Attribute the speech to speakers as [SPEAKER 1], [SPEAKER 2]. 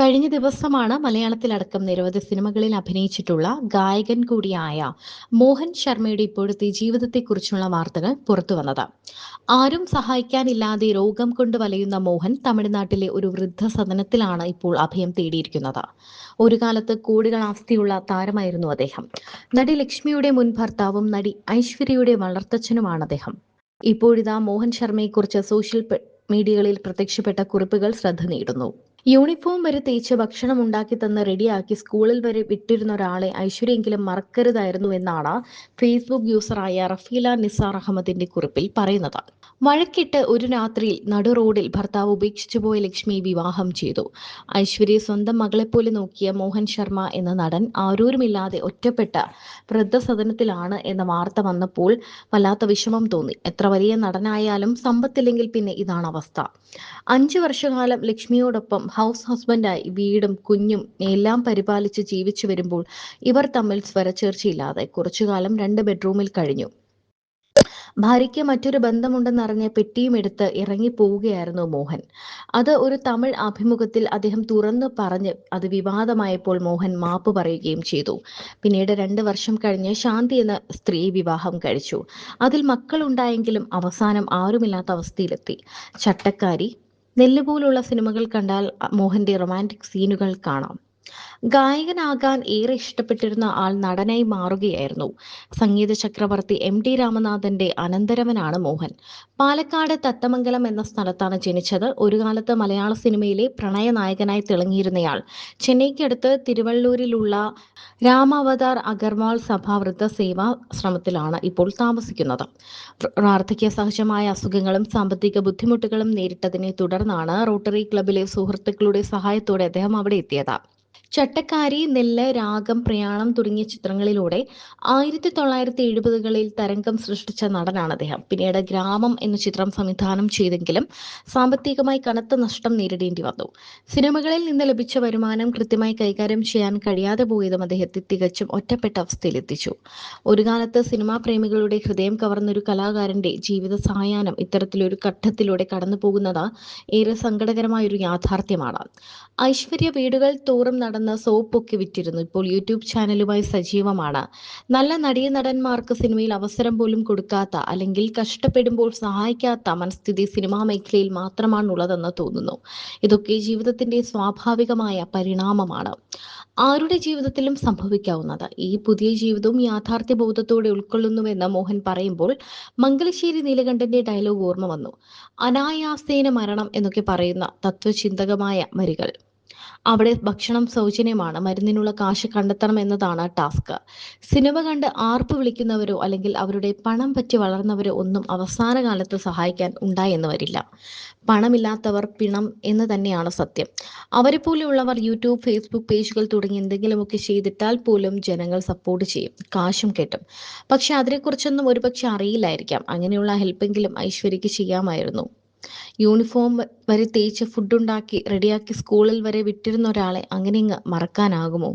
[SPEAKER 1] കഴിഞ്ഞ ദിവസമാണ് മലയാളത്തിലടക്കം നിരവധി സിനിമകളിൽ അഭിനയിച്ചിട്ടുള്ള ഗായകൻ കൂടിയായ മോഹൻ ശർമ്മയുടെ ഇപ്പോഴത്തെ ജീവിതത്തെക്കുറിച്ചുള്ള വാർത്തകൾ പുറത്തുവന്നത്. ആരും സഹായിക്കാനില്ലാതെ രോഗം കൊണ്ട് വലയുന്ന മോഹൻ തമിഴ്നാട്ടിലെ ഒരു വൃദ്ധസദനത്തിലാണ് ഇപ്പോൾ അഭയം തേടിയിരിക്കുന്നത്. ഒരു കാലത്ത് കോടികൾ ആസ്തിയുള്ള താരമായിരുന്നു അദ്ദേഹം. നടി ലക്ഷ്മിയുടെ മുൻ ഭർത്താവും നടി ഐശ്വര്യയുടെ വളർത്തച്ഛനുമാണ് അദ്ദേഹം. ഇപ്പോഴിതാ മോഹൻ ശർമ്മയെക്കുറിച്ച് മീഡിയകളിൽ പ്രത്യക്ഷപ്പെട്ട കുറിപ്പുകൾ ശ്രദ്ധ നേടുന്നു. യൂണിഫോം വരെ തേച്ച് ഭക്ഷണം ഉണ്ടാക്കി തന്ന് റെഡിയാക്കി സ്കൂളിൽ വരെ വിട്ടിരുന്ന ഒരാളെ ഐശ്വര്യയെങ്കിലും മറക്കരുതായിരുന്നു എന്നാണ് ഫേസ്ബുക്ക് യൂസറായ റഫീല നിസാർ അഹമ്മദിന്റെ കുറിപ്പിൽ പറയുന്നത്. വഴക്കിട്ട് ഒരു രാത്രിയിൽ നടു റോഡിൽ ഭർത്താവ് ഉപേക്ഷിച്ചുപോയ ലക്ഷ്മിയെ വിവാഹം ചെയ്തു. ഐശ്വര്യയെ സ്വന്തം മകളെപ്പോലെ നോക്കിയ മോഹൻ ശർമ്മ എന്ന നടൻ ആരോരുമില്ലാതെ ഒറ്റപ്പെട്ട വൃദ്ധസദനത്തിലാണ് എന്ന വാർത്ത വന്നപ്പോൾ വല്ലാത്ത വിഷമം തോന്നി. എത്ര വലിയ നടനായാലും സമ്പത്തില്ലെങ്കിൽ പിന്നെ ഇതാണ് അവസ്ഥ. 5 വർഷക്കാലം ലക്ഷ്മിയോടൊപ്പം ഹൗസ് ഹസ്ബൻഡായി വീടും കുഞ്ഞും എല്ലാം പരിപാലിച്ച് ജീവിച്ചു വരുമ്പോൾ ഇവർ തമ്മിൽ സ്വരച്ചേർച്ചയില്ലാതെ കുറച്ചുകാലം 2 ബെഡ്റൂമിൽ കഴിഞ്ഞു. ഭാര്യയ്ക്ക് മറ്റൊരു ബന്ധമുണ്ടെന്നറിഞ്ഞ് പെട്ടിയും എടുത്ത് ഇറങ്ങിപ്പോവുകയായിരുന്നു മോഹൻ. അത് ഒരു തമിഴ് അഭിമുഖത്തിൽ അദ്ദേഹം തുറന്നു പറഞ്ഞ് അത് വിവാദമായപ്പോൾ മോഹൻ മാപ്പ് പറയുകയും ചെയ്തു. പിന്നീട് 2 വർഷം കഴിഞ്ഞ് ശാന്തി എന്ന സ്ത്രീയെ വിവാഹം കഴിച്ചു. അതിൽ മക്കളുണ്ടായെങ്കിലും അവസാനം ആരുമില്ലാത്ത അവസ്ഥയിലെത്തി. ചട്ടക്കാരി, നെല്ലുപോലുള്ള സിനിമകൾ കണ്ടാൽ മോഹന്റെ റൊമാൻറ്റിക് സീനുകൾ കാണാം. ഗായകനാകാൻ ഏറെ ഇഷ്ടപ്പെട്ടിരുന്ന ആൾ നടനായി മാറുകയായിരുന്നു. സംഗീത ചക്രവർത്തി എം.ടി. രാമനാഥന്റെ അനന്തരവനാണ് മോഹൻ. പാലക്കാട് തത്തമംഗലം എന്ന സ്ഥലത്താണ് ജനിച്ചത്. ഒരു കാലത്ത് മലയാള സിനിമയിലെ പ്രണയനായകനായി തിളങ്ങിയിരുന്നയാൾ ചെന്നൈക്കടുത്ത് തിരുവള്ളൂരിലുള്ള രാമാവതാർ അഗർവാൾ സഭ വൃദ്ധസേവാ ശ്രമത്തിലാണ് ഇപ്പോൾ താമസിക്കുന്നത്. വാർദ്ധക്യ സഹജമായ അസുഖങ്ങളും സാമ്പത്തിക ബുദ്ധിമുട്ടുകളും നേരിട്ടതിനെ തുടർന്നാണ് റോട്ടറി ക്ലബിലെ സുഹൃത്തുക്കളുടെ സഹായത്തോടെ അദ്ദേഹം അവിടെ എത്തിയത്. ചട്ടക്കാരി, നെല്ല്, രാഗം, പ്രയാണം തുടങ്ങിയ ചിത്രങ്ങളിലൂടെ 1970കളിൽ തരംഗം സൃഷ്ടിച്ച നടനാണ് അദ്ദേഹം. പിന്നീട് ഗ്രാമം എന്ന ചിത്രം സംവിധാനം ചെയ്തെങ്കിലും സാമ്പത്തികമായി കനത്ത നഷ്ടം നേരിടേണ്ടി വന്നു. സിനിമകളിൽ നിന്ന് ലഭിച്ച വരുമാനം കൃത്യമായി കൈകാര്യം ചെയ്യാൻ കഴിയാതെ പോയതും അദ്ദേഹത്തെ തികച്ചും ഒറ്റപ്പെട്ട അവസ്ഥയിലെത്തിച്ചു. ഒരു കാലത്ത് സിനിമാ പ്രേമികളുടെ ഹൃദയം കവർന്നൊരു കലാകാരന്റെ ജീവിത സായാഹ്നം ഇത്തരത്തിലൊരു ഘട്ടത്തിലൂടെ കടന്നു പോകുന്നത് ഏറെ സങ്കടകരമായ ഒരു യാഥാർത്ഥ്യമാണ്. ഐശ്വര്യ വീടുകൾ തോറും നടന്ന് സോപ്പൊക്കെ വിറ്റിരുന്നു. ഇപ്പോൾ യൂട്യൂബ് ചാനലുമായി സജീവമാണ്. നല്ല നടീനടന്മാർക്ക് സിനിമയിൽ അവസരം പോലും കൊടുക്കാത്ത, അല്ലെങ്കിൽ കഷ്ടപ്പെടുമ്പോൾ സഹായിക്കാത്ത മനസ്ഥിതി സിനിമാ മേഖലയിൽ മാത്രമാണുള്ളതെന്ന് തോന്നുന്നു. ഇതൊക്കെ ജീവിതത്തിന്റെ സ്വാഭാവികമായ പരിണാമമാണ്, ആരുടെ ജീവിതത്തിലും സംഭവിക്കാവുന്നത്. ഈ പുതിയ ജീവിതവും യാഥാർത്ഥ്യബോധത്തോടെ ഉൾക്കൊള്ളുന്നുവെന്ന് മോഹൻ പറയുമ്പോൾ മംഗലശ്ശേരി നീലകണ്ഠന്റെ ഡയലോഗ് ഓർമ്മ വന്നു. അനായാസേന മരണം എന്നൊക്കെ പറയുന്ന തത്വചിന്തകമായ വരികൾ. അവിടെ ഭക്ഷണം സൗജന്യമാണ്, മരുന്നിനുള്ള കാശ് കണ്ടെത്തണം എന്നതാണ് ടാസ്ക്. സിനിമ കണ്ട് ആർപ്പ് വിളിക്കുന്നവരോ അല്ലെങ്കിൽ അവരുടെ പണം പറ്റി വളർന്നവരോ ഒന്നും അവസാന കാലത്ത് സഹായിക്കാൻ ഉണ്ടായെന്ന് വരില്ല. പണമില്ലാത്തവർ പിണം എന്ന് തന്നെയാണ് സത്യം. അവരെപ്പോലെയുള്ളവർ യൂട്യൂബ്, ഫേസ്ബുക്ക് പേജുകൾ തുടങ്ങി എന്തെങ്കിലുമൊക്കെ ചെയ്തിട്ടാൽ പോലും ജനങ്ങൾ സപ്പോർട്ട് ചെയ്യും, കാശും കിട്ടും. പക്ഷെ അതിനെക്കുറിച്ചൊന്നും ഒരുപക്ഷെ അറിയില്ലായിരിക്കാം. അങ്ങനെയുള്ള ഹെൽപ്പെങ്കിലും ഐശ്വര്യയ്ക്ക് ചെയ്യാമായിരുന്നു. യൂണിഫോം വരെ തേച്ച് ഫുഡുണ്ടാക്കി റെഡിയാക്കി സ്കൂളിൽ വരെ വിട്ടിരുന്ന ഒരാളെ അങ്ങനെയങ്ങ് മറക്കാനാകുമോ?